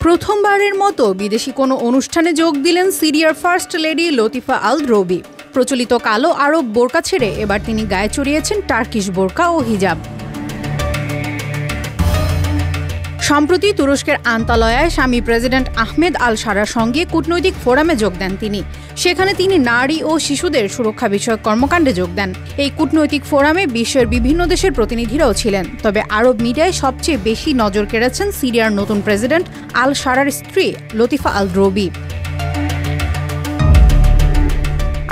প্রথমবারের মতো বিদেশি কোনো অনুষ্ঠানে যোগ দিলেন সিরিয়ার ফার্স্ট লেডি লতিফা আল দ্রৌবি। প্রচলিত কালো আরব বোরকা ছেড়ে এবার তিনি গায়ে চড়িয়েছেন টার্কিশ বোরকা ও হিজাব। সম্প্রতি তুরস্কের আন্তালয়ায় স্বামী প্রেসিডেন্ট আহমেদ আল শারার সঙ্গে কূটনৈতিক ফোরামে যোগ দেন তিনি। সেখানে তিনি নারী ও শিশুদের সুরক্ষা বিষয়ক কর্মকাণ্ডে যোগ দেন। এই কূটনৈতিক ফোরামে বিশ্বের বিভিন্ন দেশের প্রতিনিধিরাও ছিলেন। তবে আরব মিডিয়ায় সবচেয়ে বেশি নজর কেড়েছেন সিরিয়ার নতুন প্রেসিডেন্ট আল শারার স্ত্রী লতিফা আল দ্রৌবি।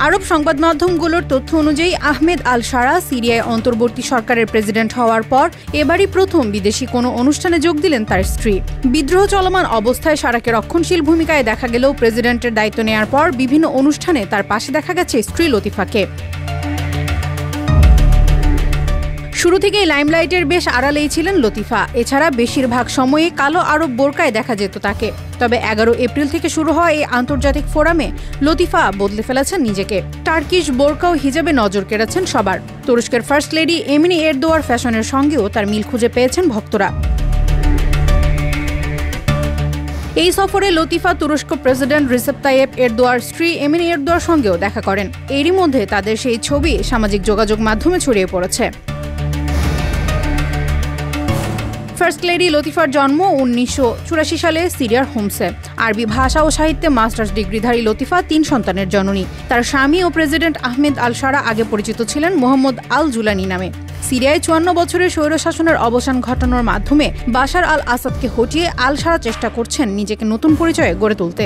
আরব সংবাদ মাধ্যমগুলোর তথ্য অনুযায়ী আহমেদ আল শারা সিরিয়ায় অন্তর্বর্তী সরকারের প্রেসিডেন্ট হওয়ার পর এবারই প্রথম বিদেশি কোনো অনুষ্ঠানে যোগ দিলেন তার স্ত্রী। বিদ্রোহ চলমান অবস্থায় শারাকে রক্ষণশীল ভূমিকায় দেখা গেলেও প্রেসিডেন্টের দায়িত্ব নেওয়ার পর বিভিন্ন অনুষ্ঠানে তার পাশে দেখা গেছে স্ত্রী লতিফাকে। শুরু থেকেই লাইমলাইটের বেশ আড়ালেই ছিলেন লতিফা। এছাড়া বেশিরভাগ সময়ে কালো আরব বোরকায় দেখা যেত তাকে। তবে ১১ এপ্রিল থেকে শুরু হওয়া এই আন্তর্জাতিক ফোরামে লতিফা বদলে ফেলেছেন নিজেকে। টার্কিশ বোরকা ও হিজাবে নজর কেড়েছেন সবার। তুরস্কের ফার্স্ট লেডি এমিনি এরদোয়ার ফ্যাশনের সঙ্গেও তার মিল খুঁজে পেয়েছেন ভক্তরা। এই সফরে লতিফা তুরস্ক প্রেসিডেন্ট রিসেপ তাইয়েপ এরদোয়ার স্ত্রী এমিনি এরদোয়ার সঙ্গেও দেখা করেন। এরই মধ্যে তাদের সেই ছবি সামাজিক যোগাযোগ মাধ্যমে ছড়িয়ে পড়েছে। ফার্স্ট লেডি লতিফার জন্ম ১৯৮৪ সালে সিরিয়ার হোমসে। আরবি ভাষা ও সাহিত্যে মাস্টার্স ডিগ্রিধারী লতিফা ৩ সন্তানের জননী। তার স্বামী ও প্রেসিডেন্ট আহমেদ আল শারা আগে পরিচিত ছিলেন মোহাম্মদ আল জুলানি নামে। সিরিয়ায় ৫৪ বছরের স্বৈরশাসনের অবসান ঘটানোর মাধ্যমে বাশার আল আসাদকে হটিয়ে আল শারা চেষ্টা করছেন নিজেকে নতুন পরিচয়ে গড়ে তুলতে।